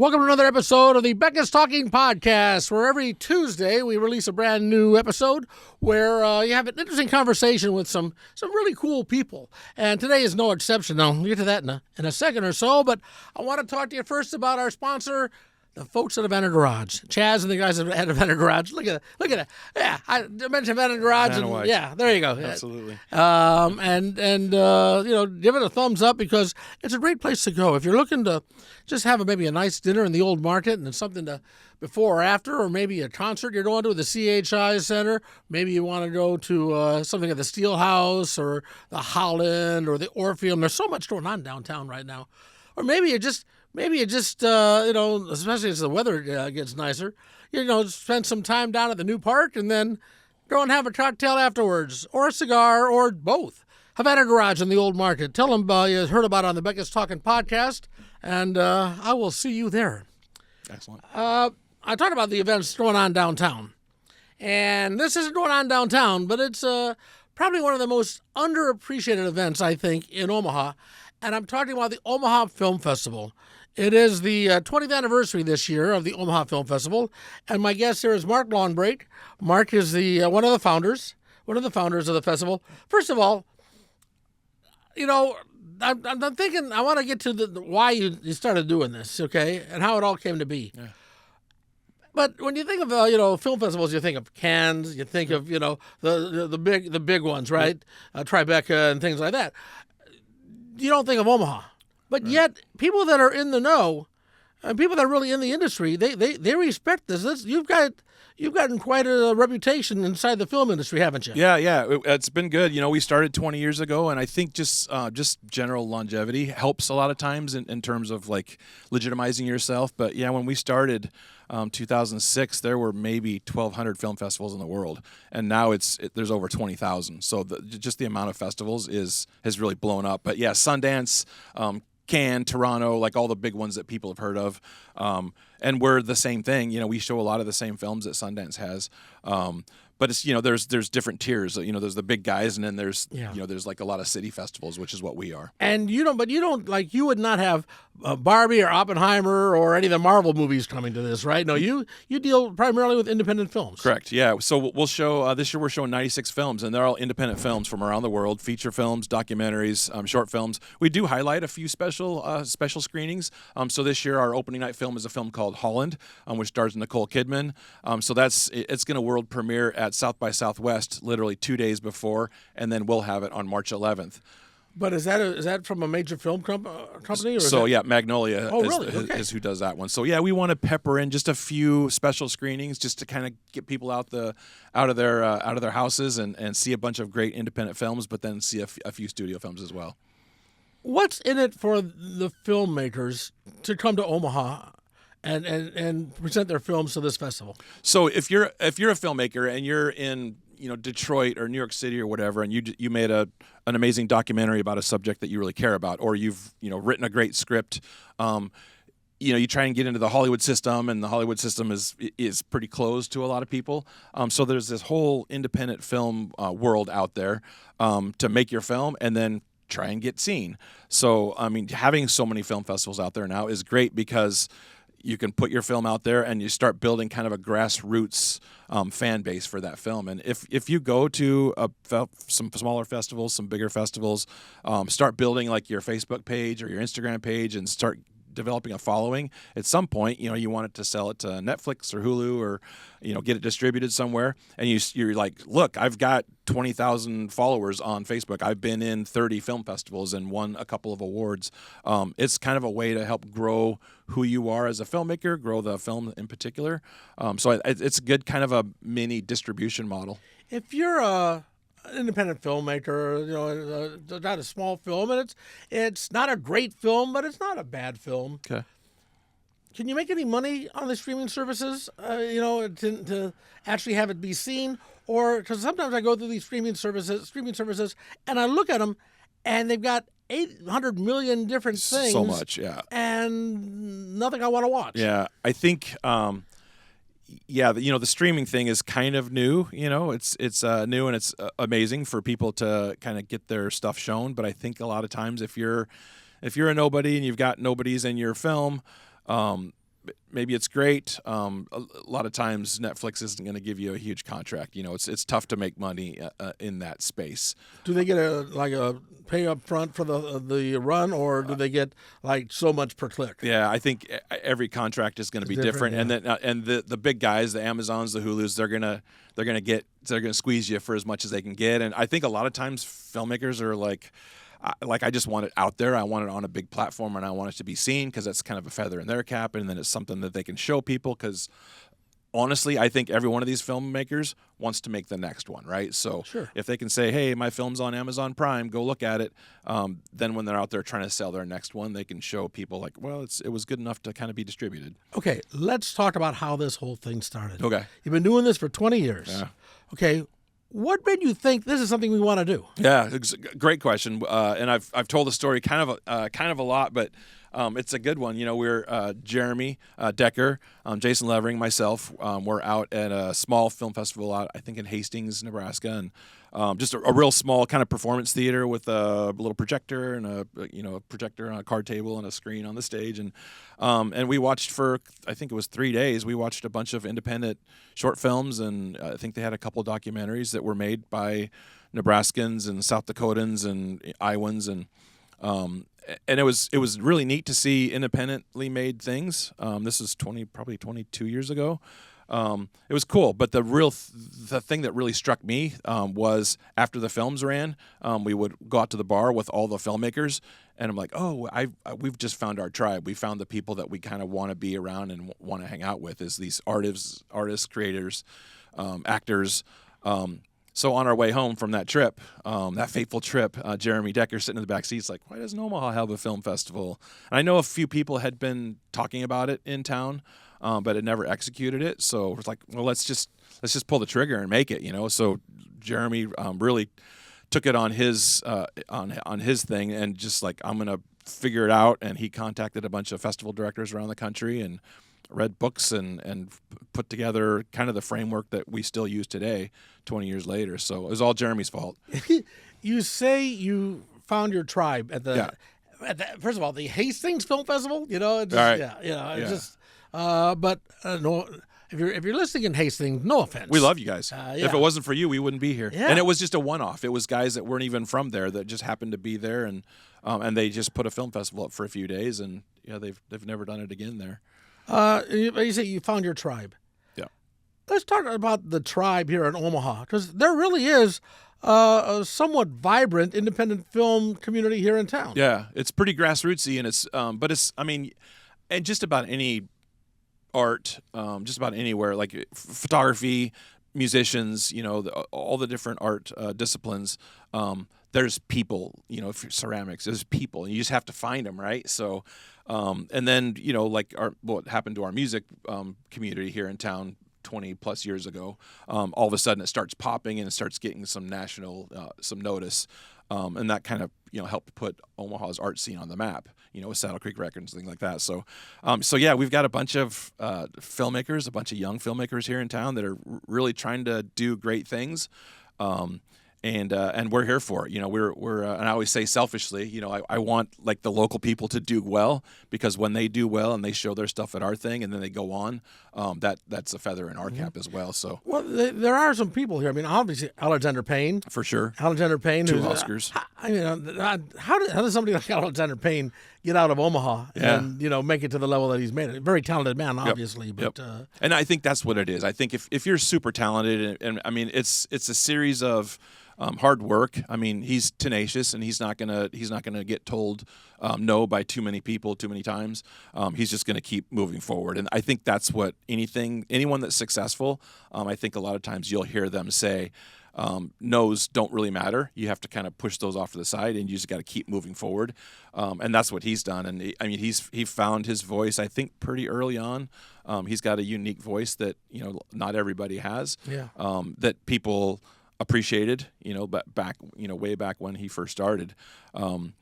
Welcome to another episode of the Becca's Talking Podcast, where every Tuesday we release a brand new episode where you have an interesting conversation with some really cool people. And today is no exception. Now, we'll get to that in a second or so, but I want to talk to you first about our sponsor, the folks at Havana Garage. Chaz and the guys at Havana Garage. Look at it. Yeah, I mentioned Havana Garage. And, yeah, there you go. Absolutely. Give it a thumbs up because it's a great place to go. If you're looking to just have maybe a nice dinner in the old market and something to before or after, or maybe a concert you're going to at the CHI Center. Maybe you want to go to something at the Steel House or the Holland or the Orpheum. There's so much going on downtown right now. Or maybe you just especially as the weather gets nicer, spend some time down at the new park and then go and have a cocktail afterwards, or a cigar, or both. Havana Garage in the Old Market. Tell them you heard about it on the Becca's Talking Podcast, and I will see you there. Excellent. I talked about the events going on downtown, and this isn't going on downtown, but it's probably one of the most underappreciated events, I think, in Omaha, and I'm talking about the Omaha Film Festival. It is the 20th anniversary this year of the Omaha Film Festival, and my guest here is Marc Longbrake. Marc is one of the founders of the festival. First of all, I'm thinking I want to get to the why you started doing this, okay, and how it all came to be. Yeah. But when you think of film festivals, you think of Cannes, you think of the big ones, right? Tribeca and things like that. You don't think of Omaha. But yet, people that are in the know, and people that are really in the industry, they respect this. You've gotten quite a reputation inside the film industry, haven't you? Yeah, it's been good. We started 20 years ago, and I think just general longevity helps a lot of times in terms of like legitimizing yourself. But yeah, when we started 2006, there were maybe 1,200 film festivals in the world, and now there's over 20,000. So just the amount of festivals has really blown up. But yeah, Sundance. Cannes, Toronto, like all the big ones that people have heard of. And we're the same thing. We show a lot of the same films that Sundance has. But it's, there's different tiers. There's the big guys, and then there's like a lot of city festivals, which is what we are. And you would not have Barbie or Oppenheimer or any of the Marvel movies coming to this, right? No, you deal primarily with independent films. Correct. Yeah. So we'll show this year. We're showing 96 films, and they're all independent films from around the world: feature films, documentaries, short films. We do highlight a few special screenings. So this year, our opening night film is a film called Holland, which stars Nicole Kidman. So it's going to world premiere at South by Southwest literally 2 days before, and then we'll have it on March 11th. But is that from a major film company? Yeah, Magnolia Okay. is who does that one. So yeah, we want to pepper in just a few special screenings just to kind of get people out of their houses and see a bunch of great independent films, but then see a few studio films as well. What's in it for the filmmakers to come to Omaha and present their films to this festival? So if you're a filmmaker and you're in Detroit or New York City or whatever, and you made an amazing documentary about a subject that you really care about, or you've written a great script, you try and get into the Hollywood system, and the Hollywood system is pretty closed to a lot of people. So there's this whole independent film world out there to make your film and then try and get seen. So having so many film festivals out there now is great because you can put your film out there and you start building kind of a grassroots fan base for that film. And if you go to some smaller festivals, some bigger festivals, start building like your Facebook page or your Instagram page and start developing a following, at some point, you want it to sell it to Netflix or Hulu or, get it distributed somewhere. And you're like, look, I've got 20,000 followers on Facebook. I've been in 30 film festivals and won a couple of awards. It's kind of a way to help grow who you are as a filmmaker, grow the film in particular. So it's a good kind of a mini distribution model. If you're an independent filmmaker, not a small film, and it's not a great film, but it's not a bad film. Okay. Can you make any money on the streaming services, to actually have it be seen? Or, because sometimes I go through these streaming services, and I look at them, and they've got 800 million different things. So much, yeah. And nothing I want to watch. Yeah, I think... the streaming thing is kind of new. It's new and it's amazing for people to kind of get their stuff shown. But I think a lot of times if you're a nobody and you've got nobodies in your film, maybe it's great. A lot of times Netflix isn't going to give you a huge contract. It's tough to make money in that space. Do they get a pay up front for the run, or do they get like so much per click? Yeah, I think every contract is going to be different, yeah. and then and the big guys, the Amazons, the Hulus, they're gonna squeeze you for as much as they can get. And I think a lot of times filmmakers are like I just want it out there. I want it on a big platform, and I want it to be seen because that's kind of a feather in their cap, and then it's something that they can show people. Because honestly, I think every one of these filmmakers wants to make the next one, right? So Sure. if they can say, "Hey, my film's on Amazon Prime, go look at it," then when they're out there trying to sell their next one, they can show people like, "Well, it was good enough to kind of be distributed." Okay, let's talk about how this whole thing started. Okay. You've been doing this for 20 years. Yeah. Okay, what made you think this is something we want to do? Yeah, it's a great question, and I've told the story kind of a lot, but it's a good one. We're Jeremy Decker, Jason Levering, myself. We're out at a small film festival out, I think, in Hastings, Nebraska, and just a real small kind of performance theater with a little projector and a projector on a card table and a screen on the stage, and we watched for, I think it was 3 days. We watched a bunch of independent short films, and I think they had a couple documentaries that were made by Nebraskans and South Dakotans and Iowans, and it was really neat to see independently made things. This is probably 22 years ago. It was cool, but the thing that really struck me was after the films ran, we would go out to the bar with all the filmmakers, and I'm like, oh, we've just found our tribe. We found the people that we kind of want to be around and want to hang out with, is these artists, creators, actors. So on our way home from that trip, that fateful trip, Jeremy Decker sitting in the back seat's like, why doesn't Omaha have a film festival? And I know a few people had been talking about it in town, but had never executed it. So it's like, well, let's just pull the trigger and make it, So Jeremy really took it on his on his thing, and just like, I'm gonna figure it out. And he contacted a bunch of festival directors around the country and read books and put together kind of the framework that we still use today, 20 years later. So it was all Jeremy's fault. You say you found your tribe at the, Yeah. first of all, the Hastings Film Festival. It's just, All right. it's Yeah. just. But no, if you're listening in Hastings, no offense. We love you guys. Yeah. If it wasn't for you, we wouldn't be here. Yeah. And it was just a one-off. It was guys that weren't even from there that just happened to be there, and they just put a film festival up for a few days, and they've never done it again there. You say you found your tribe. Yeah. Let's talk about the tribe here in Omaha, because there really is a somewhat vibrant independent film community here in town. Yeah, it's pretty grassrootsy, and and just about any art, just about anywhere, like photography, musicians, all the different art disciplines. There's people, if you're ceramics, there's people, and you just have to find them, right? So, and then, like what happened to our music community here in town 20 plus years ago, all of a sudden it starts popping and it starts getting some national, some notice. And that kind of, helped put Omaha's art scene on the map, with Saddle Creek Records and things like that. So, yeah, we've got a bunch of filmmakers, a bunch of young filmmakers here in town that are really trying to do great things. And we're here for it. We're and I always say selfishly, I want like the local people to do well, because when they do well and they show their stuff at our thing and then they go on, that's a feather in our cap as well. So, well, there are some people here. I mean, obviously Alexander Payne, for sure, Alexander Payne, 2 Oscars. How does somebody like Alexander Payne get out of Omaha and make it to the level that he's made it? Very talented man, obviously, but and I think that's what it is. I think if you're super talented, and I mean, it's a series of hard work. I mean, he's tenacious, and he's not gonna get told no by too many people too many times. He's just gonna keep moving forward, and I think that's what anyone that's successful. I think a lot of times you'll hear them say, no's don't really matter. You have to kind of push those off to the side, and you just got to keep moving forward. And that's what he's done. And he found his voice, I think, pretty early on. He's got a unique voice that not everybody has. Yeah. That people appreciated, but way back when he first started. And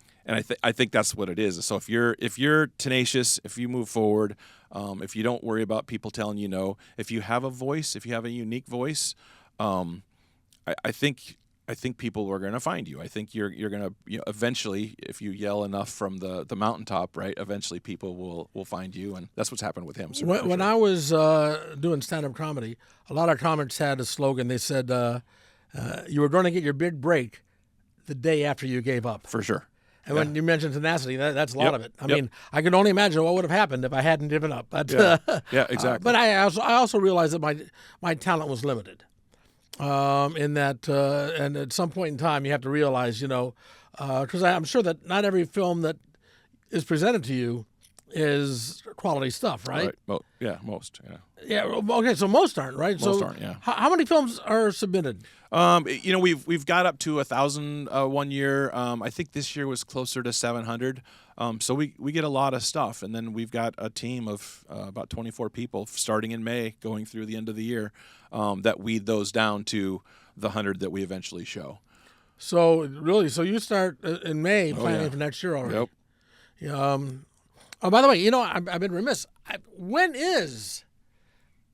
I think that's what it is. So if you're tenacious, if you move forward, if you don't worry about people telling you no, if you have a voice, if you have a unique voice, I think think people are going to find you. I think you're going to, eventually, if you yell enough from the mountaintop, right, eventually people will find you, and that's what's happened with him. When I was doing stand-up comedy, a lot of comics had a slogan. They said, you were going to get your big break the day after you gave up. For sure. And when you mentioned tenacity, that's a lot of it. I Yep. mean, I can only imagine what would have happened if I hadn't given up. But, Yeah, exactly. but I also realized that my talent was limited. In that, and at some point in time, you have to realize, because I'm sure that not every film that is presented to you is quality stuff, right? Most. Yeah. Yeah. Okay. So most aren't, right? Most aren't. Yeah. How many films are submitted? We've got up to 1,000 one year. I think this year was closer to 700. So we get a lot of stuff, and then we've got a team of about 24 people starting in May, going through the end of the year, that weed those down to the 100 that we eventually show. So really, you start in May planning for next year already. Yep. Oh, by the way, I've been remiss. When is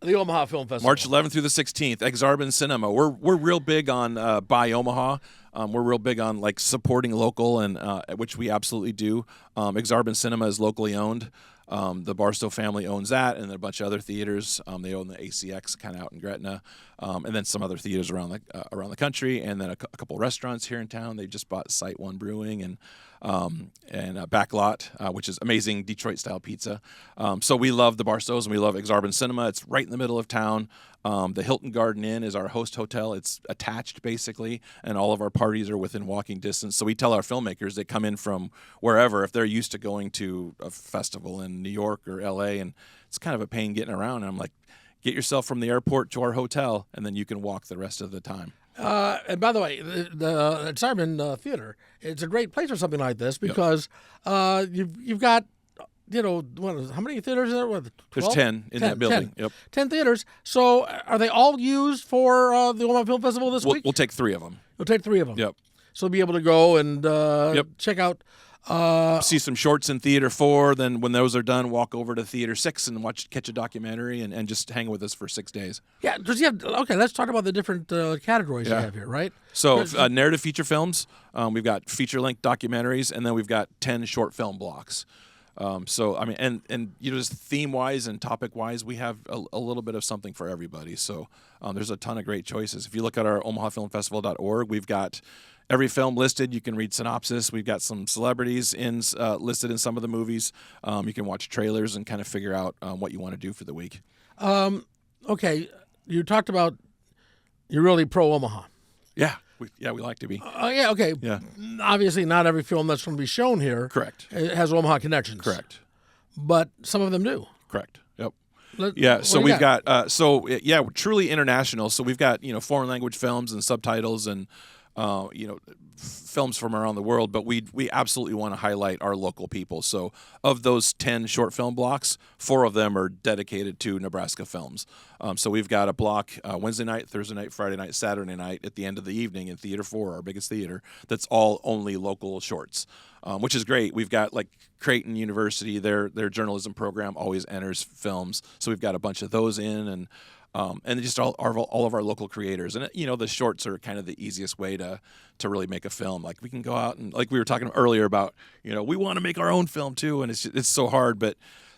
the Omaha Film Festival? March 11th through the 16th, Exarban Cinema. We're real big on Buy Omaha. We're real big on like supporting local, and which we absolutely do. Exarban Cinema is locally owned. The Barstow family owns that, and then a bunch of other theaters. They own the ACX kind of out in Gretna, and then some other theaters around the country, and then a couple restaurants here in town. They just bought Site One Brewing and Backlot, which is amazing Detroit style pizza. So we love the Barstows, and we love Exarban Cinema. It's right in the middle of town. The Hilton Garden Inn is our host hotel. It's attached basically, and all of our parties are within walking distance. So we tell our filmmakers, they come in from wherever, if they're used to going to a festival in New York or LA, and it's kind of a pain getting around. And I'm like, get yourself from the airport to our hotel, and then you can walk the rest of the time. And by the way, the Exarban Theater, it's a great place for something like this because you've got, how many theaters are there? 12? There's 10 in that building. 10. Yep. 10 theaters. So are they all used for the Omaha Film Festival this week? We'll take 3 of them. We'll take 3 of them. Yep. So we'll be able to go and check out. See some shorts in Theater 4. Then when those are done, walk over to Theater 6 and catch a documentary and just hang with us for 6 days. Yeah, let's talk about the different categories you have here, right? So narrative feature films, we've got feature-length documentaries, and then we've got 10 short film blocks. So I mean, and just theme-wise and topic-wise, we have a little bit of something for everybody. So there's a ton of great choices. If you look at our omahafilmfestival.org, we've got every film listed. You can read synopsis. We've got some celebrities listed in some of the movies. You can watch trailers and kind of figure out what you want to do for the week. Okay, you talked about you're really pro Omaha. Yeah. We like to be. Yeah, okay. Yeah. Obviously, not every film that's going to be shown here Correct. has Omaha connections. Correct. But some of them do. Correct. Yep. What So do we've you got we're truly international. So we've got foreign language films and subtitles and films from around the world, but we absolutely want to highlight our local people. So of those 10 short film blocks, 4 of them are dedicated to Nebraska films. So we've got a block Wednesday night, Thursday night, Friday night, Saturday night at the end of the evening in Theater 4, our biggest theater, that's all only local shorts, which is great. We've got like Creighton University, their journalism program always enters films. So we've got a bunch of those in, and just all of our local creators. And, the shorts are kind of the easiest way to really make a film. Like we can go out and, like we were talking earlier about, we want to make our own film too. And it's so hard, but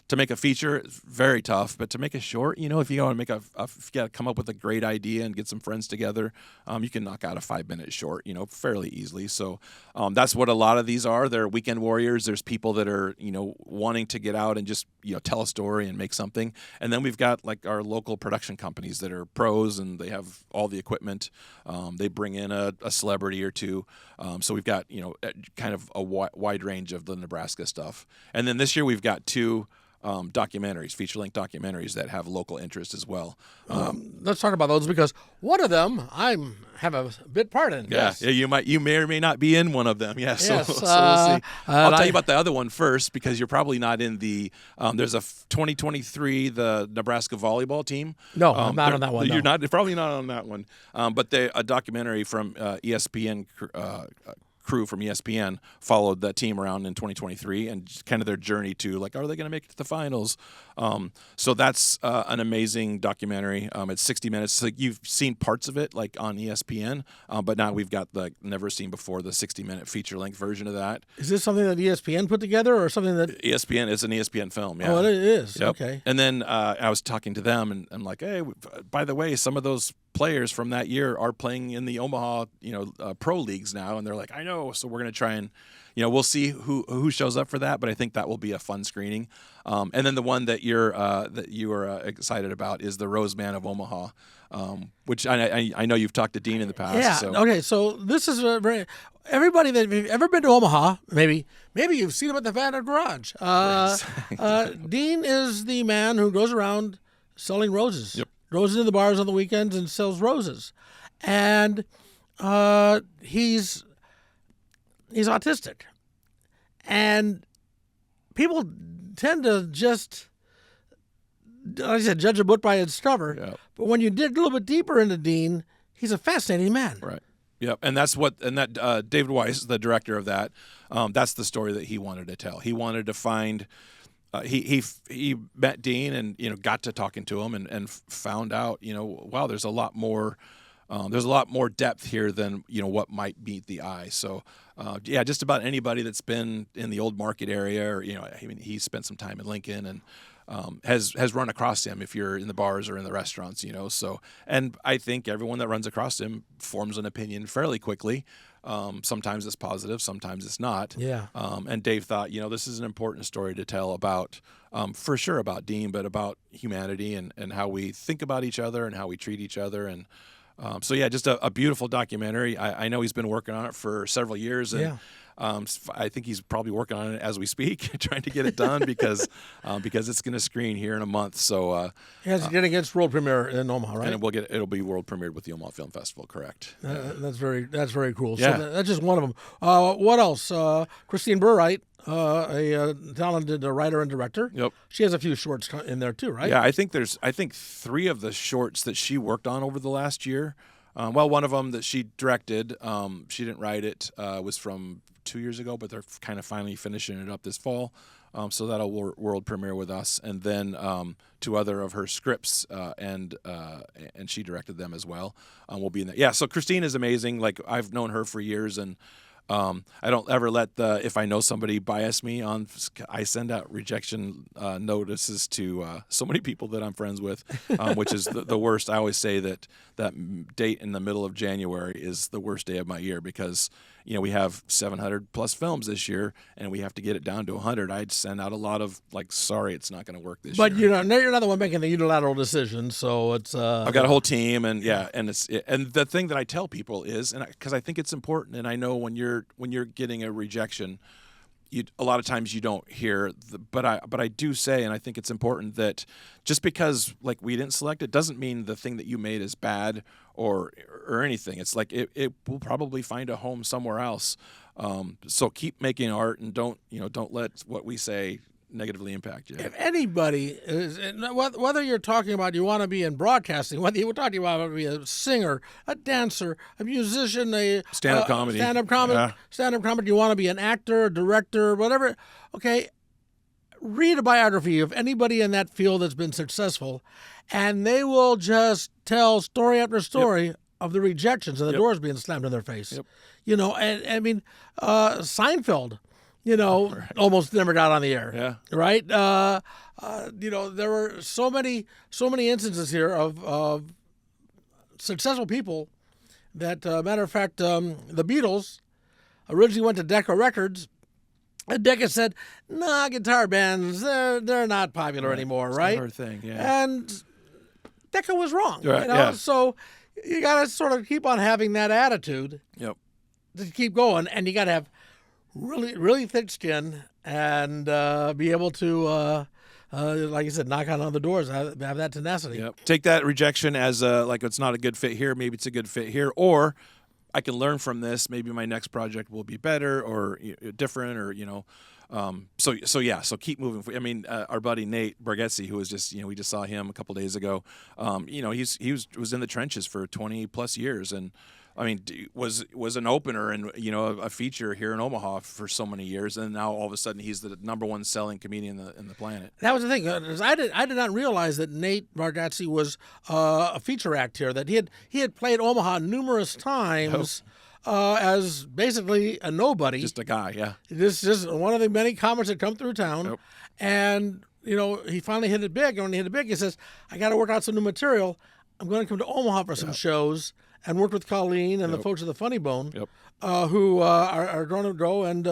to make a feature, it's very tough. But to make a short, if you want to make if you got to come up with a great idea and get some friends together, you can knock out a 5-minute short, fairly easily. So that's what a lot of these are. They're weekend warriors. There's people that are, wanting to get out and just, tell a story and make something. And then we've got like our local production companies that are pros and they have all the equipment. They bring in a celebrity or two. So we've got, kind of a wide range of the Nebraska stuff. And then this year we've got 2 documentaries, feature-length documentaries that have local interest as well. Let's talk about those because one of them I have a bit part in. Yeah, yes. yeah, you may or may not be in one of them. Yeah, so, Yes, so we'll see. I'll tell you about the other one first because you're probably not in the. There's a 2023 the Nebraska volleyball team. No, I'm not on that one. You're probably not on that one. But a documentary from ESPN. crew from ESPN followed that team around in 2023 and just kind of their journey to like, are they going to make it to the finals? So that's an amazing documentary. It's 60 minutes. Like you've seen parts of it like on ESPN, but now we've got the never seen before the 60-minute feature length version of that. Is this something that ESPN put together or something that ESPN is an ESPN film? Yeah. Oh, it is. Yep. Okay. And then I was talking to them and I'm like, hey, by the way, some of those players from that year are playing in the Omaha, pro leagues now, and they're like, I know. So we're gonna try and, we'll see who shows up for that, but I think that will be a fun screening. And then the one that you are excited about is the Roseman of Omaha, which I know you've talked to Dean in the past. Yeah. So. Okay. So this is everybody that you've ever been to Omaha, maybe you've seen him at the Vanna Garage. Dean is the man who goes around selling roses. Yep. Roses in the bars on the weekends and sells roses, and he's autistic, and people tend to just, like I said, judge a book by its cover. Yep. But when you dig a little bit deeper into Dean, he's a fascinating man. Right. Yep. And that David Weiss, the director of that, that's the story that he wanted to tell. He wanted to find. He met Dean and got to talking to him and found out wow, there's a lot more depth here than what might meet the eye. So just about anybody that's been in the Old Market area or he spent some time in Lincoln and has run across him if you're in the bars or in the restaurants, so and I think everyone that runs across him forms an opinion fairly quickly. Sometimes it's positive, sometimes it's not. Yeah. And Dave thought, this is an important story to tell about, for sure about Dean, but about humanity and how we think about each other and how we treat each other. And just a beautiful documentary. I know he's been working on it for several years. And, I think he's probably working on it as we speak, trying to get it done because it's going to screen here in a month. So it's getting its world premiere in Omaha, right? And it'll be world premiered with the Omaha Film Festival, correct? That's very cool. Yeah. So that's just one of them. What else? Christine Burright, a talented writer and director. Yep. She has a few shorts in there too, right? Yeah, I think 3 of the shorts that she worked on over the last year. One of them that she directed, she didn't write it, was from 2 years ago, but they're kind of finally finishing it up this fall. So that'll world premiere with us. And then 2 other of her scripts, and she directed them as well. Will be in there. Yeah, so Christine is amazing. Like, I've known her for years, and I don't ever let if I know somebody bias me on. I send out rejection notices to so many people that I'm friends with, which is the worst. I always say that date in the middle of January is the worst day of my year because we have 700 plus films this year and we have to get it down to 100. I'd send out a lot of sorry, it's not going to work this year. But you're not the one making the unilateral decision, so it's. I've got a whole team, and and the thing that I tell people is, and because I think it's important, and I know when you're getting a rejection, a lot of times you don't hear, but I do say, and I think it's important that just because we didn't select it doesn't mean the thing that you made is bad or anything. It's it will probably find a home somewhere else. So keep making art and don't let what we say negatively impact you. If anybody is, whether you're talking about you want to be in broadcasting, whether you're talking about be a singer, a dancer, a musician, a stand-up comedy, you want to be an actor, a director, whatever. Okay, read a biography of anybody in that field that's been successful, and they will just tell story after story of the rejections and the doors being slammed in their face. Yep. And I mean, Seinfeld. Almost never got on the air. Yeah. Right. There were so many instances here of successful people that, matter of fact, the Beatles originally went to Decca Records, and Decca said, "Nah, guitar bands, they're not popular anymore." It's right. Not our thing. Yeah. And Decca was wrong. Right. Yeah. So you got to sort of keep on having that attitude. Yep. To keep going, and you got to have really, really thick skin and be able to, like you said, knock on other doors, have that tenacity. Yep. Take that rejection as it's not a good fit here. Maybe it's a good fit here, or I can learn from this. Maybe my next project will be better or different, or So keep moving. I mean, our buddy Nate Bargatze, who was just we just saw him a couple days ago. He was in the trenches for 20 plus years and. I mean, was an opener and a feature here in Omaha for so many years, and now all of a sudden he's the #1 selling comedian in the planet. That was the thing. I did not realize that Nate Bargatze was a feature act here. That he had played Omaha numerous times as basically a nobody, just a guy. Yeah, this is one of the many comics that come through town, Yep. and he finally hit it big. And when he hit it big, he says, "I got to work out some new material. I'm going to come to Omaha for some shows." And worked with Colleen and the folks at the Funny Bone, who are going to go and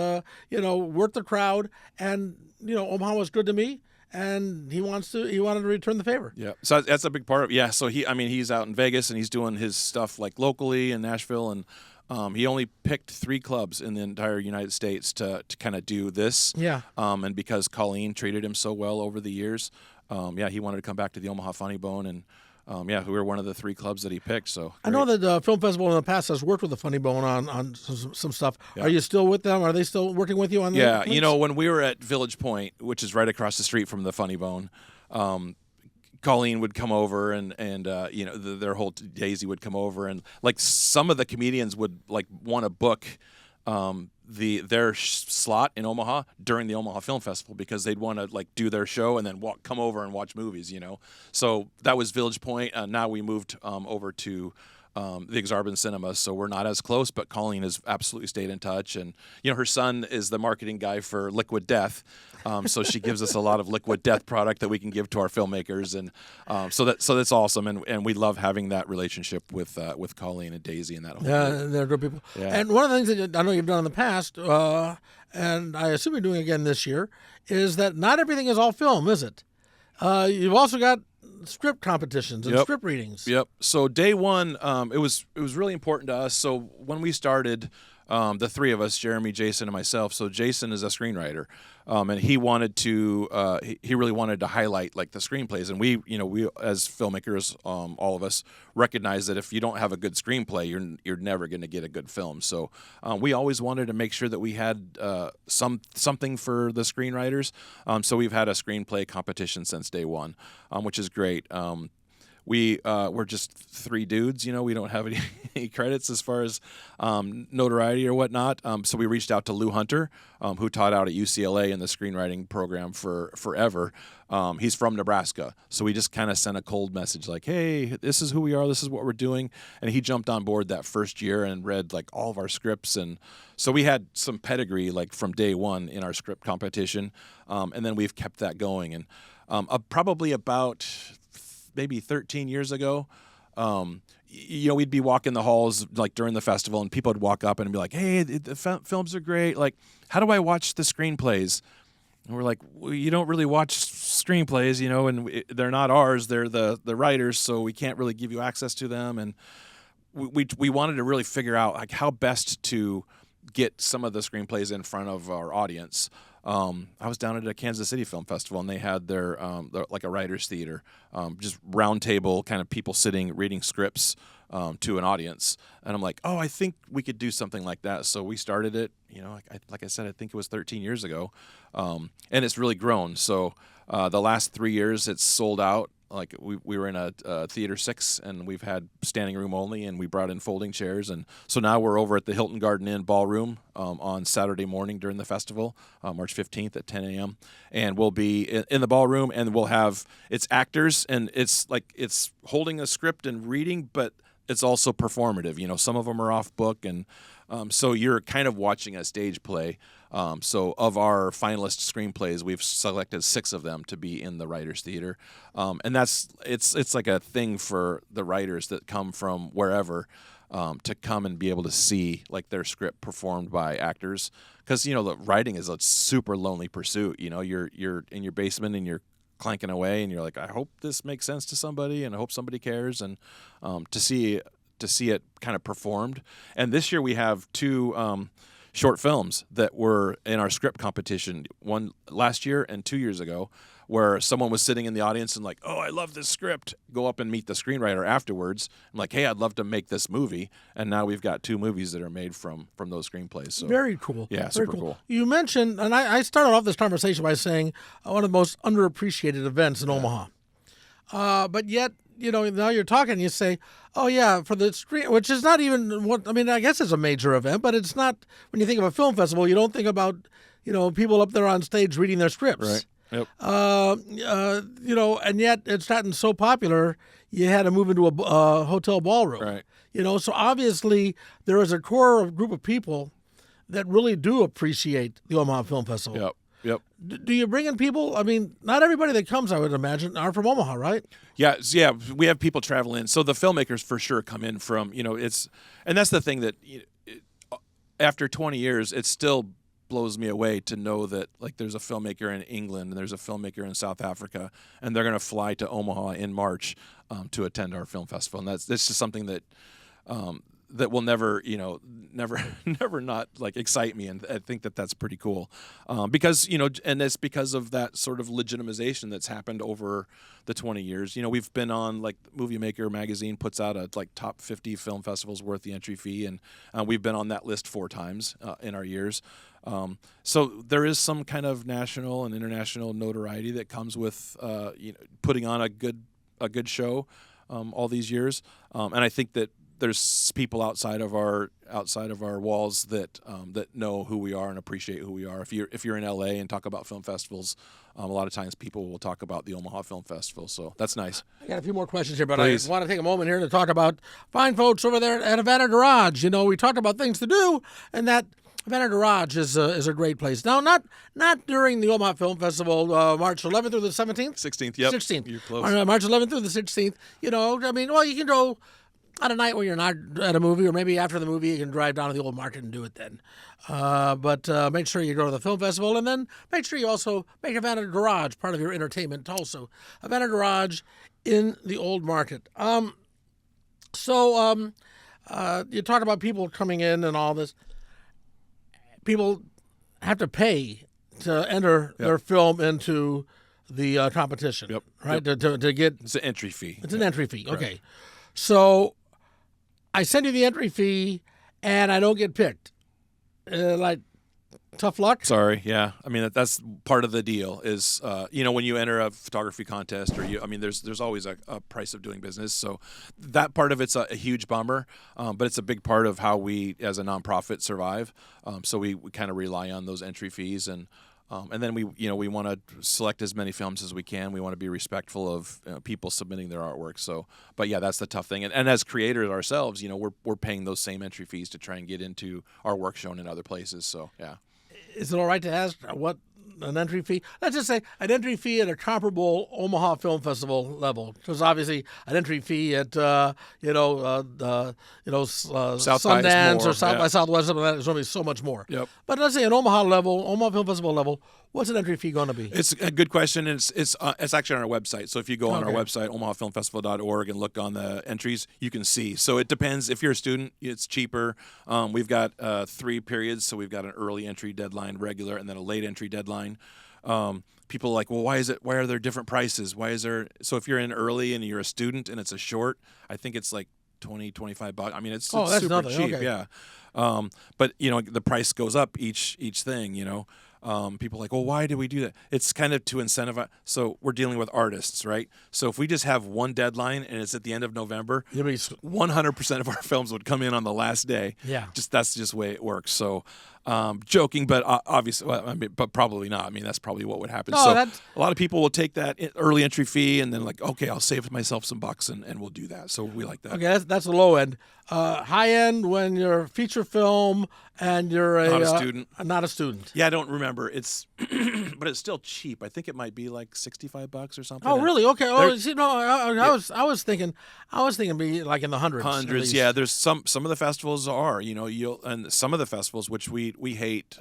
work the crowd. And Omaha was good to me, and he wanted to return the favor. Yeah, so that's a big part of. Yeah, so he's out in Vegas and he's doing his stuff like locally in Nashville, and he only picked 3 clubs in the entire United States to kind of do this. Yeah. And because Colleen treated him so well over the years, he wanted to come back to the Omaha Funny Bone and. We were one of the 3 clubs that he picked. So I know that the Film Festival in the past has worked with the Funny Bone on some stuff. Yeah. Are you still with them? Are they still working with you on that? Yeah, when we were at Village Point, which is right across the street from the Funny Bone, Colleen would come over and their whole Daisy would come over, and like some of the comedians would like want to book their slot in Omaha during the Omaha Film Festival because they'd want to like do their show and then come over and watch movies, So that was Village Point. Now we moved over to the Exarban Cinemas, so we're not as close, but Colleen has absolutely stayed in touch. And, her son is the marketing guy for Liquid Death, so she gives us a lot of Liquid Death product that we can give to our filmmakers. And so that's awesome, and we love having that relationship with Colleen and Daisy and that whole thing. They're good people. Yeah. And one of the things that I know you've done in the past, and I assume you're doing again this year, is that not everything is all film, is it? You've also got script competitions and script readings. Yep. So day one, it was really important to us. So when we started, the 3 of us, Jeremy, Jason, and myself. So Jason is a screenwriter, and he wanted to, he really wanted to highlight like the screenplays. And we as filmmakers, all of us recognize that if you don't have a good screenplay, you're never going to get a good film. So we always wanted to make sure that we had something for the screenwriters. So we've had a screenplay competition since day one, which is great. We're just 3 dudes, we don't have any credits as far as notoriety or whatnot. So we reached out to Lou Hunter, who taught out at UCLA in the screenwriting program for forever. He's from Nebraska. So we just kind of sent a cold message like, hey, this is who we are. This is what we're doing. And he jumped on board that first year and read like all of our scripts. And so we had some pedigree like from day one in our script competition. And then we've kept that going. And probably about maybe 13 years ago, we'd be walking the halls like during the festival, and people would walk up and be like, "Hey, the films are great. Like, how do I watch the screenplays?" And we're like, well, "You don't really watch screenplays, and they're not ours. They're the writers, so we can't really give you access to them." And we wanted to really figure out like how best to get some of the screenplays in front of our audience. I was down at a Kansas City Film Festival, and they had their like a writer's theater, just round table kind of people sitting reading scripts to an audience. And I'm like, oh, I think we could do something like that. So we started it, like I said, I think it was 13 years ago, and it's really grown. So the last 3 years, it's sold out. Like we were in a Theater 6, and we've had standing room only, and we brought in folding chairs. And so now we're over at the Hilton Garden Inn Ballroom on Saturday morning during the festival, March 15th at 10 a.m. And we'll be in the ballroom, and we'll have, it's actors, and it's holding a script and reading, but it's also performative. Some of them are off book, and so you're kind of watching a stage play. So of our finalist screenplays, we've selected 6 of them to be in the Writers Theater. And it's like a thing for the writers that come from wherever to come and be able to see like their script performed by actors. Because, the writing is a super lonely pursuit. You're in your basement and you're clanking away, and you're like, I hope this makes sense to somebody, and I hope somebody cares. And to see it kind of performed. And this year we have 2 short films that were in our script competition, one last year and 2 years ago, where someone was sitting in the audience and like, oh, I love this script. Go up and meet the screenwriter afterwards. I'm like, hey, I'd love to make this movie. And now we've got 2 movies that are made from those screenplays. So very cool. Yeah, very super cool. You mentioned, and I started off this conversation by saying one of the most underappreciated events in Omaha. But yet now you're talking, you say, oh yeah, for the screen, which is not even what, I mean, I guess it's a major event, but it's not, when you think of a film festival, you don't think about, people up there on stage reading their scripts. Right. Yep. And yet it's gotten so popular, you had to move into a hotel ballroom. Right. So obviously there is a core group of people that really do appreciate the Omaha Film Festival. Yep. Yep. Do you bring in people? I mean, not everybody that comes, I would imagine, are from Omaha, right? Yeah. We have people travel in. So the filmmakers for sure come in from, and that's the thing that after 20 years, it still blows me away to know that like there's a filmmaker in England and there's a filmmaker in South Africa, and they're going to fly to Omaha in March to attend our film festival. And that's just something that that will never never not like excite me, and I think that that's pretty cool because and it's because of that sort of legitimization that's happened over the 20 years. We've been on, like, Movie Maker magazine puts out a like top 50 film festivals worth the entry fee, and we've been on that list 4 times in our years. So there is some kind of national and international notoriety that comes with putting on a good show all these years, and I think that there's people outside of our walls that know who we are and appreciate who we are. If you're in LA and talk about film festivals, a lot of times people will talk about the Omaha Film Festival. So that's nice. I got a few more questions here, but Please. I want to take a moment here to talk about fine folks over there at Havana Garage. We talked about things to do, and that Havana Garage is a great place. Now, not during the Omaha Film Festival, March 11th through the 17th? 16th, yep. 16th. You're close. March 11th through the 16th. You can go on a night when you're not at a movie, or maybe after the movie, you can drive down to the old market and do it then. But make sure you go to the film festival, and then make sure you also make Havana Garage part of your entertainment also. Havana Garage in the old market. You talk about people coming in and all this. People have to pay to enter their film into the competition, Yep. right? Yep. To get, It's an entry fee. it's an entry fee. Correct. Okay, so I send you the entry fee, and I don't get picked. Tough luck. Sorry, yeah. I mean that's part of the deal. Is when you enter a photography contest, or there's always a price of doing business. So that part of it's a huge bummer, but it's a big part of how we as a nonprofit survive. So we kind of rely on those entry fees, and then we want to select as many films as we can. We want to be respectful of people submitting their artwork. So, but yeah, that's the tough thing. And as creators ourselves, we're paying those same entry fees to try and get into our work shown in other places. So yeah. Is it all right to ask what an entry fee? Let's just say an entry fee at a comparable Omaha Film Festival level, because obviously an entry fee at Sundance more, or South by Southwest, something like that, is going to be so much more. Yep. But let's say an Omaha Film Festival level, what's an entry fee going to be? It's a good question. It's actually on our website. So if you go on our website, omahafilmfestival.org, and look on the entries, you can see. So it depends. If you're a student, it's cheaper. We've got 3 periods. So we've got an early entry deadline, regular, and then a late entry deadline. People are like, well, why are there different prices? So if you're in early and you're a student and it's a short, I think it's like $20-25. I mean, it's that's super nothing. cheap. Okay. Yeah. But the price goes up each thing, people are like, well, why do we do that? It's kind of to incentivize. So we're dealing with artists, right? So if we just have one deadline and it's at the end of November, 100% of our films would come in on the last day. Yeah. That's just the way it works. So joking, but obviously, but probably not. I mean, that's probably what would happen. No, so that's... a lot of people will take that early entry fee and then like, okay, I'll save myself some bucks and we'll do that. So we like that. Okay, that's the low end. High end, when you're a feature film and you're Not a student. Not a student. Yeah, I don't remember. It's, but it's still cheap. I think it might be like $65 or something. Oh, really? Okay. I was thinking be like in the hundreds. Hundreds. Yeah, there's some of the festivals are, and some of the festivals which we hate.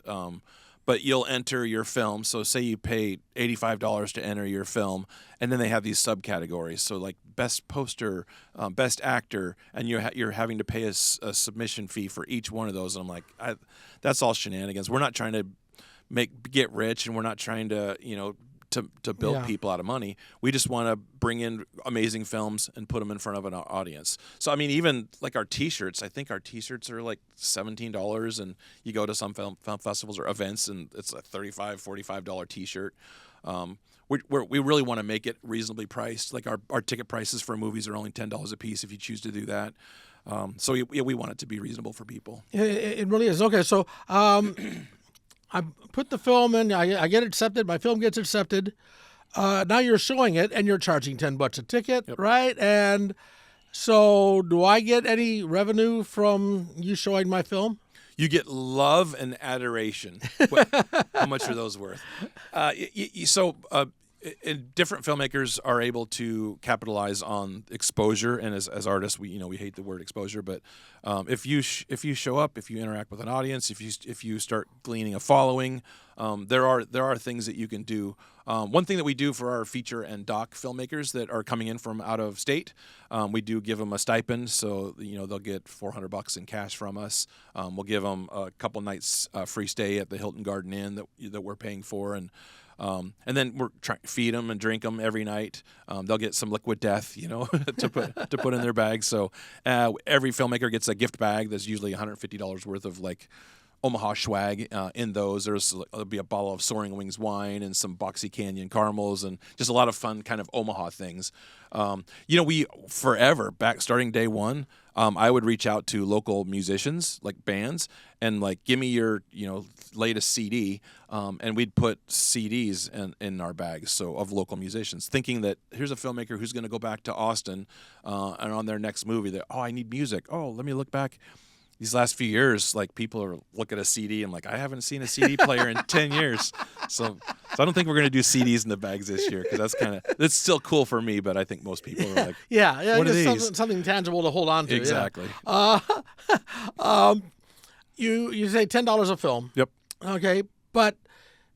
But you'll enter your film. So say you pay $85 to enter your film, and then they have these subcategories. So like best poster, best actor, and you're having to pay a submission fee for each one of those. And I'm like, that's all shenanigans. We're not trying to get rich, and we're not trying to to build people out of money. We just want to bring in amazing films and put them in front of an audience. So, I mean, even like our T-shirts, I think our T-shirts are like $17, and you go to some film festivals or events, and it's a $35, $45 T-shirt. we really want to make it reasonably priced. Like our ticket prices for movies are only $10 a piece if you choose to do that. So we want it to be reasonable for people. It really is. Okay, so I put the film in, I get accepted, my film gets accepted. Now you're showing it, and you're charging $10 a ticket, right? And so do I get any revenue from you showing my film? You get love and adoration. How much are those worth? Different filmmakers are able to capitalize on exposure, and as artists, we hate the word exposure, but if you show up, if you interact with an audience, if you start gleaning a following, there are things that you can do. One thing that we do for our feature and doc filmmakers that are coming in from out of state, we do give them a stipend, so they'll get $400 in cash from us. We'll give them a couple nights free stay at the Hilton Garden Inn that we're paying for, and then we're trying to feed them and drink them every night. They'll get some liquid death, to put in their bags. So every filmmaker gets a gift bag that's usually $150 worth of like Omaha swag in those. There'll be a bottle of Soaring Wings wine and some Boxy Canyon caramels and just a lot of fun kind of Omaha things. We forever, back starting day one, I would reach out to local musicians, like bands, and like, give me your, latest CD, and we'd put CDs in our bags, so of local musicians, thinking that here's a filmmaker who's going to go back to Austin, and on their next movie, that, I need music. Oh, let me look back. These last few years, like, people are look at a CD. I'm like, I haven't seen a CD player in 10 years. So I don't think we're going to do CDs in the bags this year, because that's still cool for me, but I think most people are like, what are these? Something tangible to hold on to. Exactly. Yeah. You say $10 a film. Yep. Okay, but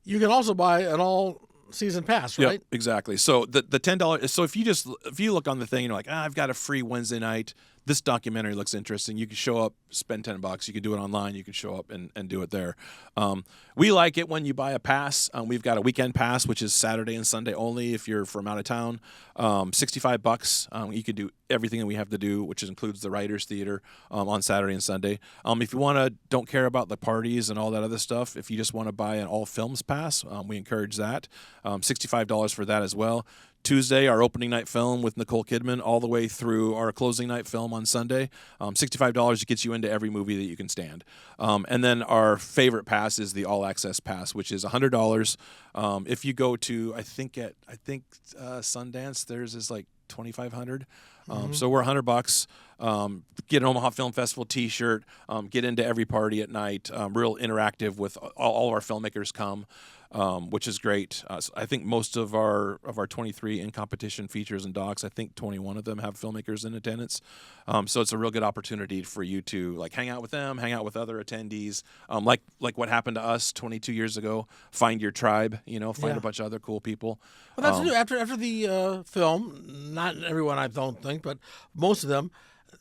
you can also buy an all-season pass, right? Yep, exactly. So the $10. So if you look on the thing and you're like, I've got a free Wednesday night. This documentary looks interesting. You can show up, spend $10. You can do it online. You can show up and do it there. We like it when you buy a pass. We've got a weekend pass, which is Saturday and Sunday only if you're from out of town. $65. You can do everything that we have to do, which includes the Writers Theater on Saturday and Sunday. If you don't care about the parties and all that other stuff, if you just want to buy an all films pass, we encourage that. $65 for that as well. Tuesday, our opening night film with Nicole Kidman, all the way through our closing night film on Sunday. $65 gets you into every movie that you can stand. And then our favorite pass is the All Access Pass, which is $100. If you go to, I think Sundance, theirs is like $2,500. So we're $100. Get an Omaha Film Festival T-shirt. Get into every party at night. Real interactive with all our filmmakers come. Which is great. So I think most of our 23 in competition features and docs, I think 21 of them have filmmakers in attendance. So it's a real good opportunity for you to like hang out with them, hang out with other attendees. Like what happened to us 22 years ago. Find your tribe. Find a bunch of other cool people. Well, that's new. After the film, not everyone, I don't think, but most of them,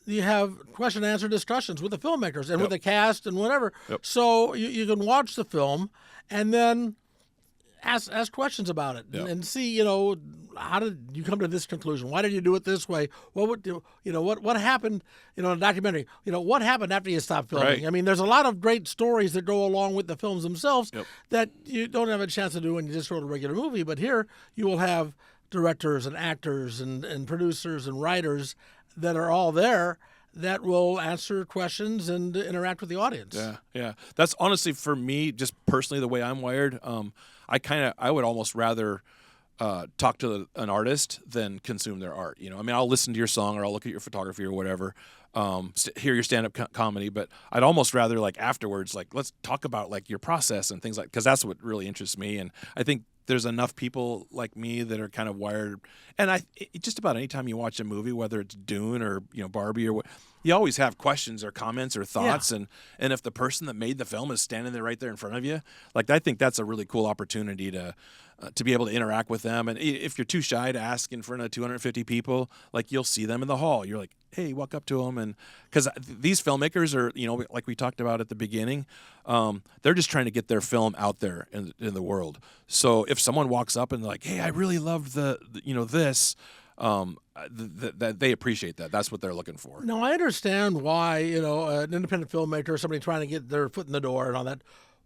you have question and answer discussions with the filmmakers and with the cast and whatever. Yep. So you can watch the film and then ask questions about it and see, how did you come to this conclusion? Why did you do it this way? What happened, in a documentary? What happened after you stopped filming? Right. I mean, there's a lot of great stories that go along with the films themselves that you don't have a chance to do when you just wrote a regular movie. But here you will have directors and actors and producers and writers that are all there that will answer questions and interact with the audience. Yeah. That's honestly, for me, just personally, the way I'm wired, I would almost rather talk to an artist than consume their art. I'll listen to your song or I'll look at your photography or whatever, hear your stand-up comedy, but I'd almost rather like afterwards, like let's talk about like your process and things like, because that's what really interests me. And I think there's enough people like me that are kind of wired. And just about any time you watch a movie, whether it's Dune or Barbie or what, you always have questions or comments or thoughts. And if the person that made the film is standing there right there in front of you, like I think that's a really cool opportunity to be able to interact with them. And if you're too shy to ask in front of 250 people, like you'll see them in the hall. You're like, hey, walk up to them. And because these filmmakers are, like we talked about at the beginning, they're just trying to get their film out there in the world. So if someone walks up and like, hey, I really loved this, that they appreciate that. That's what they're looking for. Now, I understand why, an independent filmmaker, somebody trying to get their foot in the door and all that,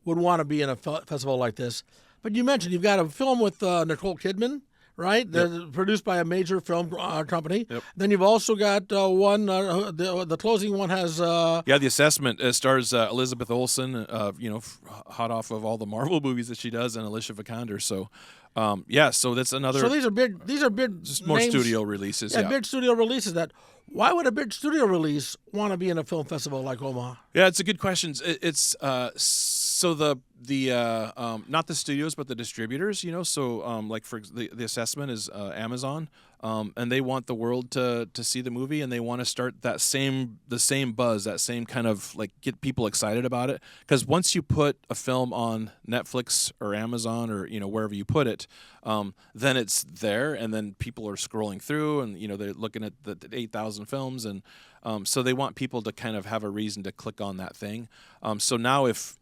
would want to be in a festival like this. But you mentioned you've got a film with Nicole Kidman, right? Produced by a major film company. Yep. Then you've also got one. The closing one has. Yeah, The Assessment stars Elizabeth Olsen. Hot off of all the Marvel movies that she does, and Alicia Vikander. So, so that's another. So these are big. These are big. Just more names. studio releases. Yeah, big studio releases. Why would a big studio release want to be in a film festival like Omaha? Yeah, it's a good question. It's so the not the studios but the distributors. So like for the Assessment is Amazon, and they want the world to see the movie, and they want to start the same buzz, that same kind of like get people excited about it. Because once you put a film on Netflix or Amazon or wherever you put it, then it's there, and then people are scrolling through, and they're looking at the 8,000 films, and so they want people to kind of have a reason to click on that thing. So now if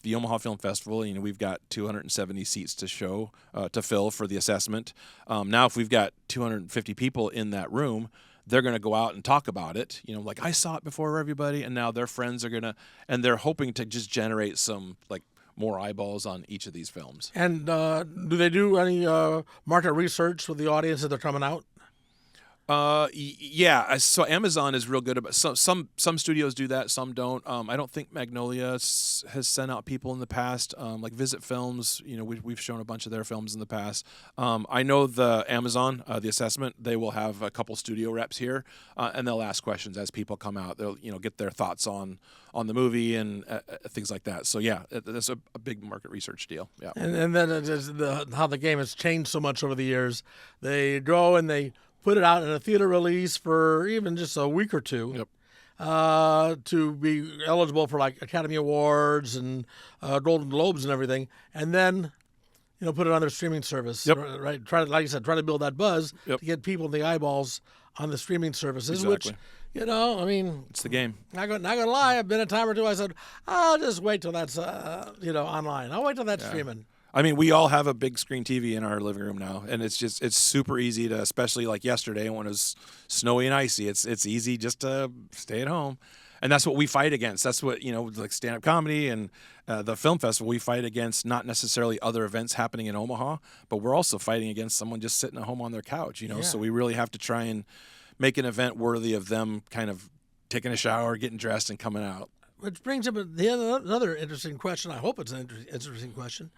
the Omaha Film Festival, we've got 270 seats to fill for the Assessment. Now if we've got 250 people in that room, they're going to go out and talk about it. Like I saw it before everybody, and now their friends are and they're hoping to just generate some like more eyeballs on each of these films. And do they do any market research with the audience that they're coming out? Yeah. So Amazon is real good about some studios do that, some don't. I don't think Magnolia has sent out people in the past. Like Visit Films, we've shown a bunch of their films in the past. I know the Amazon, the Assessment, they will have a couple studio reps here, and they'll ask questions as people come out. They'll get their thoughts on the movie and things like that. So yeah, that's a big market research deal. Yeah. And then it is how the game has changed so much over the years. They go and they put it out in a theater release for even just a week or two. Yep. To be eligible for like Academy Awards and Golden Globes and everything, and then put it on their streaming service. Yep. Right. Like you said, try to build that buzz Yep. to get people in the eyeballs on the streaming services. Exactly. Which it's the game. Not gonna lie. I've been a time or two. I said, I'll just wait till that's online. I'll wait till that's streaming. I mean, we all have a big screen TV in our living room now, and it's super easy to, especially like yesterday when it was snowy and icy. It's easy just to stay at home, and that's what we fight against. That's what like stand-up comedy and the film festival. We fight against not necessarily other events happening in Omaha, but we're also fighting against someone just sitting at home on their couch. Yeah. So we really have to try and make an event worthy of them kind of taking a shower, getting dressed, and coming out. Which brings up another interesting question. I hope it's an interesting question.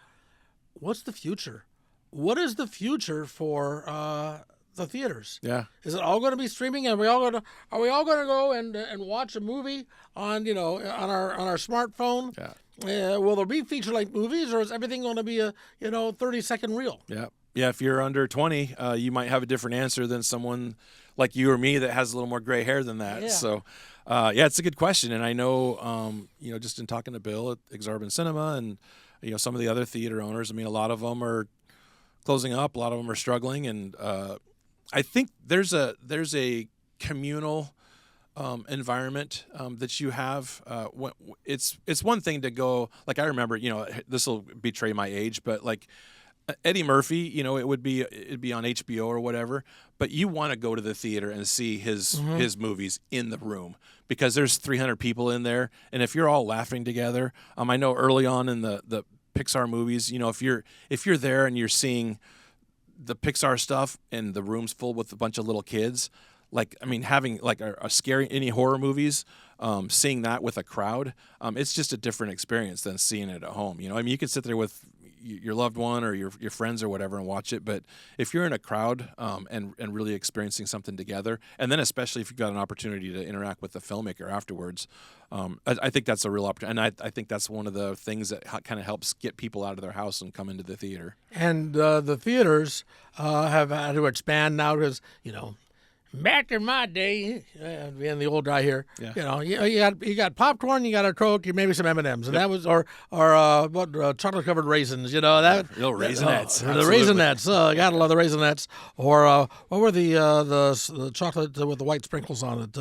What's the future? What is the future for the theaters? Yeah. Is it all going to be streaming? Are we all going to go and watch a movie on on our smartphone? Yeah. Will there be feature-length movies, or is everything going to be a 30-second reel? Yeah. Yeah. If you're under 20, you might have a different answer than someone like you or me that has a little more gray hair than that. Yeah. So, it's a good question, and I know, just in talking to Bill at Exorbitant Cinema and some of the other theater owners, I mean, a lot of them are closing up, a lot of them are struggling, and I think there's a communal environment that you have. It's one thing to go, like I remember, this will betray my age, but like Eddie Murphy, it'd be on HBO or whatever, but you want to go to the theater and see his movies in the room because there's 300 people in there, and if you're all laughing together, I know early on in the Pixar movies, if you're there and you're seeing the Pixar stuff and the room's full with a bunch of little kids, having like a scary any horror movies, seeing that with a crowd, it's just a different experience than seeing it at home. You could sit there with your loved one or your friends or whatever and watch it, but if you're in a crowd and really experiencing something together, and then especially if you've got an opportunity to interact with the filmmaker afterwards, I think that's a real opportunity, and I think that's one of the things that kind of helps get people out of their house and come into the theater. And the theaters have had to expand now because back in my day, being the old guy here, Yeah. you got popcorn, you got a Coke, you maybe some M&Ms, and that was or chocolate covered raisins, that Little Raisinets, the absolutely. Raisinets. Gotta love the Raisinets. Or what were the chocolate with the white sprinkles on it?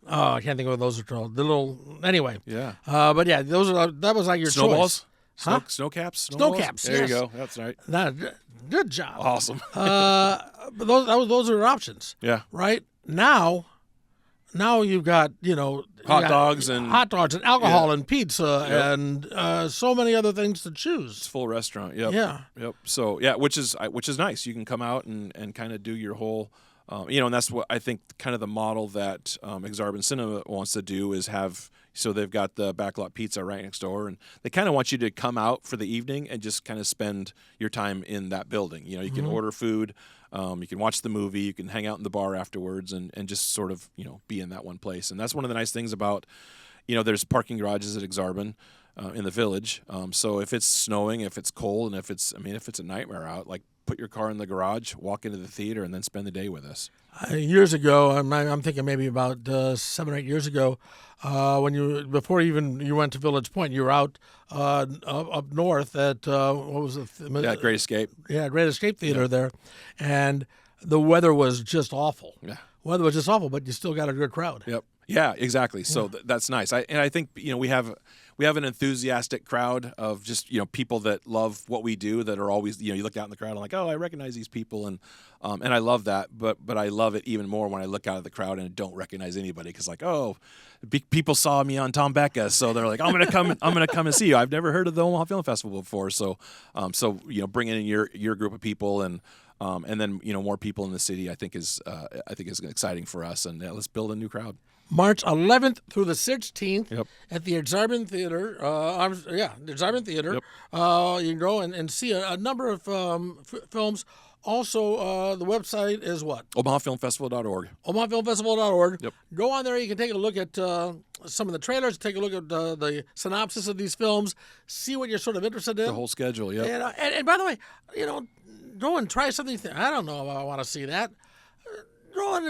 I can't think of what those are called. The little anyway. Yeah. But yeah, that was like your Snowballs? choice. Huh? Snow caps? Snowcaps, There yes. you go. That's right. Good job. Awesome. But those are options. Yeah. Right now, now you've got, you know, Hot dogs and alcohol and pizza Yep. and so many other things to It's choose. full restaurant. Yep. Yeah. Yep. So yeah, which is nice. You can come out and kind of do your whole, and that's what I think kind of the model that Exarban Cinema wants to do is have. So they've got the backlot pizza right next door, and they kind of want you to come out for the evening and just kind of spend your time in that building. You know, you can order food, you can watch the movie, you can hang out in the bar afterwards, and just sort of be in that one place. And that's one of the nice things about, there's parking garages at Exarban. In the village, so if it's snowing, if it's cold, and if it's a nightmare out, like put your car in the garage, walk into the theater, and then spend the day with us. Years ago, I'm thinking maybe about 7 or 8 years ago, before even you went to Village Point, you were out up north at what was it? Yeah, Great Escape. Yeah, Great Escape Theater there, and the weather was just awful. Yeah, weather was just awful, but you still got a good crowd. Yep. Yeah, exactly. So that's nice. I think we have an enthusiastic crowd of just people that love what we do, that are always you look out in the crowd and like, oh, I recognize these people, and I love that, but I love it even more when I look out at the crowd and don't recognize anybody, because like, oh, people saw me on Tom Becca, so they're like, I'm gonna come and see you. I've never heard of the Omaha Film Festival before, so bringing in your group of people and then more people in the city, I think is exciting for us, and let's build a new crowd. March 11th through the 16th Yep. at the Exarban Theater. The Exarban Theater. Yep. You can go and see a number of films. Also, the website is what? OmahaFilmFestival.org. OmahaFilmFestival.org. Yep. Go on there. You can take a look at some of the trailers, take a look at the synopsis of these films, see what you're sort of interested in. The whole schedule, yeah. And by the way, go and try something. I don't know if I want to see that. Go and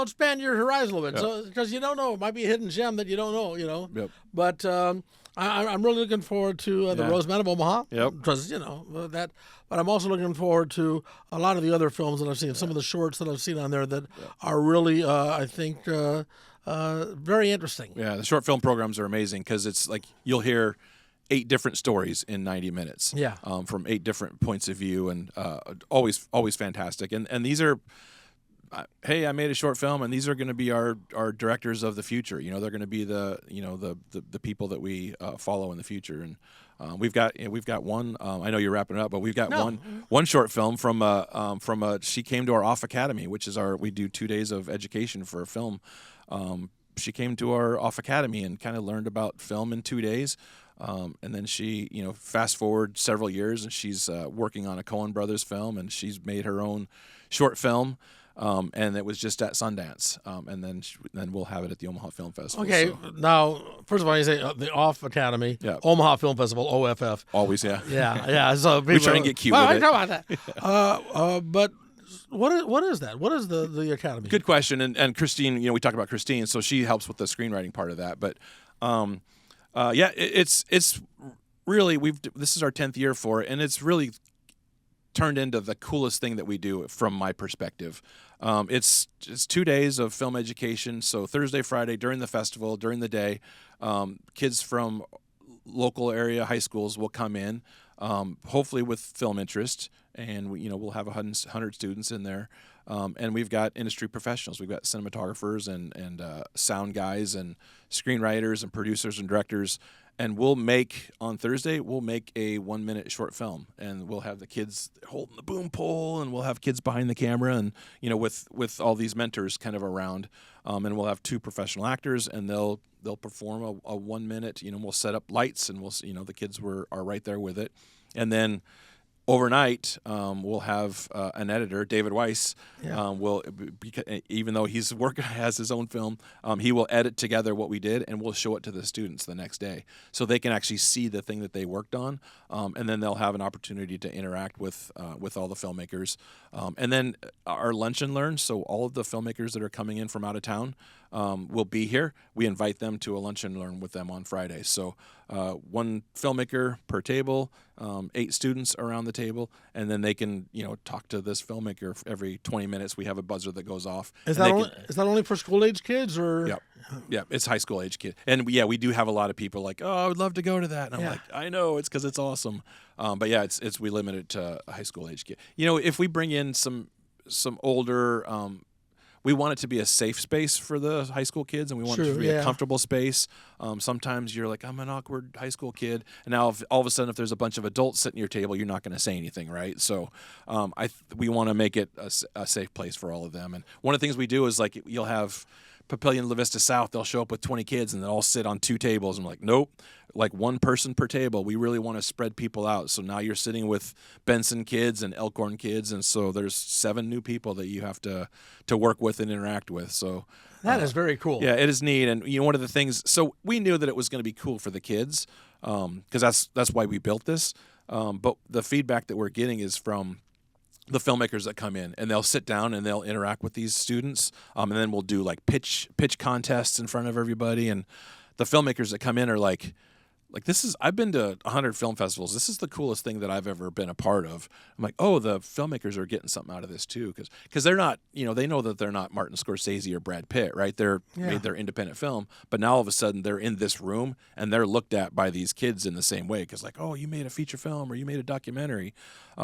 expand your horizon a little bit, so because you don't know, it might be a hidden gem that you don't know, Yep. But I'm really looking forward to the Roseman of Omaha. Yep. Because that, but I'm also looking forward to a lot of the other films that I've seen, some of the shorts that I've seen on there that are really, I think, very interesting. Yeah, the short film programs are amazing because it's like you'll hear 8 different stories in 90 minutes. Yeah. From 8 different points of view, and always fantastic. And these are. Hey, I made a short film, and these are going to be our directors of the future. They're going to be the people that we follow in the future. And we've got one. I know you're wrapping it up, but we've got one short film from she came to our Off Academy, which is we do 2 days of education for a film. She came to our Off Academy and kind of learned about film in 2 days. And then she, fast forward several years, and she's working on a Coen Brothers film, and she's made her own short film. And it was just at Sundance, and then we'll have it at the Omaha Film Festival. Okay, so. Now, first of all, you say the Off Academy, Yeah. Omaha Film Festival, OFF. Always, yeah. Yeah. So We try and get cute well, with it. I talk about that. But what is that? What is the Academy? Good question. And Christine, we talk about Christine, so she helps with the screenwriting part of that. But it's really this is our 10th year for it, and it's really turned into the coolest thing that we do from my perspective. It's 2 days of film education. So Thursday, Friday, during the festival, during the day, kids from local area high schools will come in, hopefully with film interest, and we'll have 100 students in there. And we've got industry professionals. We've got cinematographers and sound guys and screenwriters and producers and directors. And on Thursday, we'll make a 1-minute short film, and we'll have the kids holding the boom pole, and we'll have kids behind the camera, and with all these mentors kind of around, and we'll have 2 professional actors, and they'll perform a 1-minute. We'll set up lights, and the kids are right there with it, and then overnight, we'll have an editor, David Weiss. Even though has his own film, he will edit together what we did, and we'll show it to the students the next day, so they can actually see the thing that they worked on, and then they'll have an opportunity to interact with all the filmmakers, and then our lunch and learn. So all of the filmmakers that are coming in from out of town will be here. We invite them to a lunch and learn with them on Friday. So 1 filmmaker per table, 8 students around the table, and then they can talk to this filmmaker every 20 minutes. We have a buzzer that goes off. Is that only for school age kids, or? Yeah, it's high school age kid, and we do have a lot of people like, oh, I would love to go to that, and I'm like, I know, it's because it's awesome, but yeah, it's we limit it to a high school age kid. If we bring in some older. we want it to be a safe space for the high school kids, and we want it to be a comfortable space. Sometimes you're like, I'm an awkward high school kid, and now all of a sudden, if there's a bunch of adults sitting at your table, you're not going to say anything, right? So we want to make it a safe place for all of them. And one of the things we do is like you'll have Papillion La Vista South, they'll show up with 20 kids and they'll all sit on 2 tables. I'm like, nope, like 1 person per table. We really want to spread people out. So now you're sitting with Benson kids and Elkhorn kids, and so there's 7 new people that you have to work with and interact with. So that is very cool. Yeah, it is neat. And one of the things, so we knew that it was going to be cool for the kids, because that's why we built this. But the feedback that we're getting is from the filmmakers that come in, and they'll sit down and they'll interact with these students, and then we'll do like pitch contests in front of everybody. And the filmmakers that come in are like this is, I've been to 100 film festivals. This is the coolest thing that I've ever been a part of. I'm like, oh, the filmmakers are getting something out of this too, because they're not, they know that they're not Martin Scorsese or Brad Pitt, right? They're made their independent film, but now all of a sudden they're in this room and they're looked at by these kids in the same way, because like, oh, you made a feature film or you made a documentary,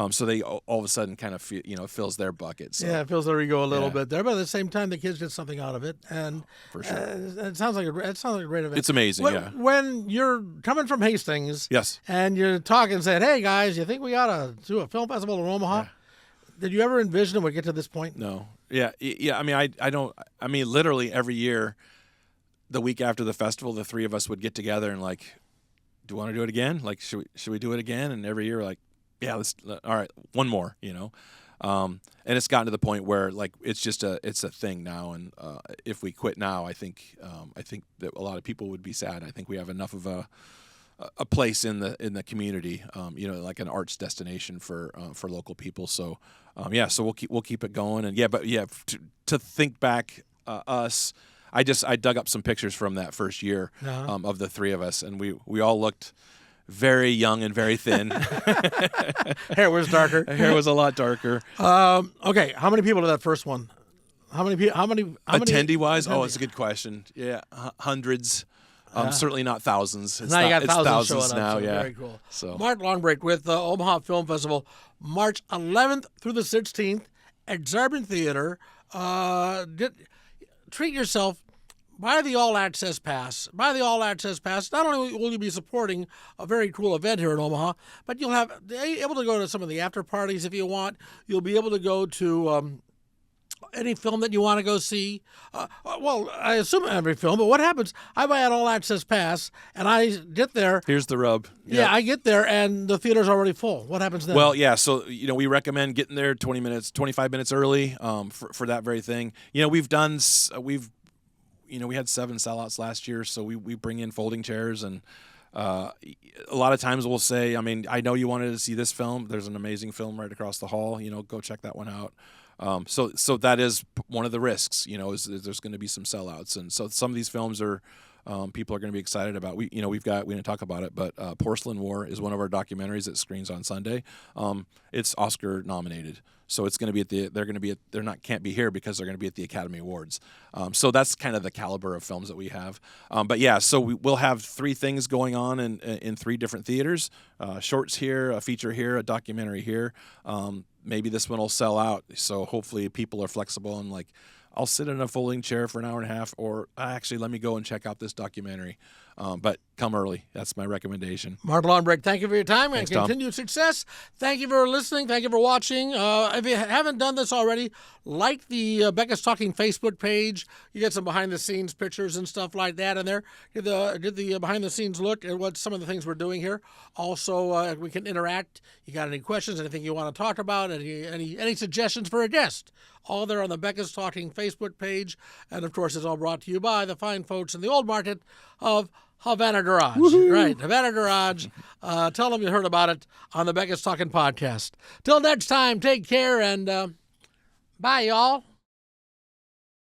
so they all of a sudden kind of feel, it fills their bucket. So. Yeah, it fills their ego a little bit there, but at the same time, the kids get something out of it, and for sure, it sounds like a great event. It's amazing. When you're coming from Hastings, yes, and you're talking and saying, "Hey guys, you think we ought to do a film festival in Omaha?" Yeah. Did you ever envision it would get to this point? No. Yeah. I mean, I don't. I mean, literally every year, the week after the festival, the 3 of us would get together and like, do you want to do it again? Like, should we do it again? And every year, like, yeah, let's. All right, one more. And it's gotten to the point where like it's a thing now. And if we quit now, I think that a lot of people would be sad. I think we have enough of a place in the community, like an arts destination for local people. So, so we'll keep it going. And to think back, us, I dug up some pictures from that first year of the 3 of us, and we all looked very young and very thin. Hair was darker. Hair was a lot darker. Okay, how many people did that first one? How many Attendee-wise? Oh, it's a good question. Yeah, hundreds. Certainly not thousands. Now you got thousands now. Up, so yeah, very cool. So Marc Longbrake with the Omaha Film Festival, March 11th through the 16th at Zarbin Theater. Treat yourself. Buy the all-access pass. Buy the all-access pass. Not only will you be supporting a very cool event here in Omaha, but you'll be able to go to some of the after parties if you want. You'll be able to go to any film that you want to go see. Well, I assume every film, but what happens? I buy an all-access pass, and I get there. Here's the rub. Yep. Yeah, I get there, and the theater's already full. What happens then? Well, yeah, so, we recommend getting there 25 minutes early for that very thing. We had 7 sellouts last year, so we bring in folding chairs, and a lot of times we'll say, I mean, I know you wanted to see this film. There's an amazing film right across the hall. Go check that one out. So that is one of the risks. Is there's going to be some sellouts, and so some of these films are people are going to be excited about. We didn't talk about it, but Porcelain War is one of our documentaries that screens on Sunday. It's Oscar nominated. So it's going to be can't be here because they're going to be at the Academy Awards. So that's kind of the caliber of films that we have. So we'll have 3 things going on in 3 different theaters: shorts here, a feature here, a documentary here. Maybe this one will sell out. So hopefully people are flexible and like, I'll sit in a folding chair for an hour and a half, or actually let me go and check out this documentary. But come early. That's my recommendation. Marc Longbrake, thank you for your time. Thanks, and continued success. Thank you for listening. Thank you for watching. If you haven't done this already, like the Becca's Talking Facebook page. You get some behind-the-scenes pictures and stuff like that in there. Get the behind-the-scenes look at what some of the things we're doing here. Also, we can interact. You got any questions, anything you want to talk about, any suggestions for a guest? All there on the Becca's Talking Facebook page. And, of course, it's all brought to you by the fine folks in the old market of Havana Garage. Woo-hoo. Right, Havana Garage. Tell them you heard about it on the Becca's Talking podcast. Till next time, take care, and bye, y'all.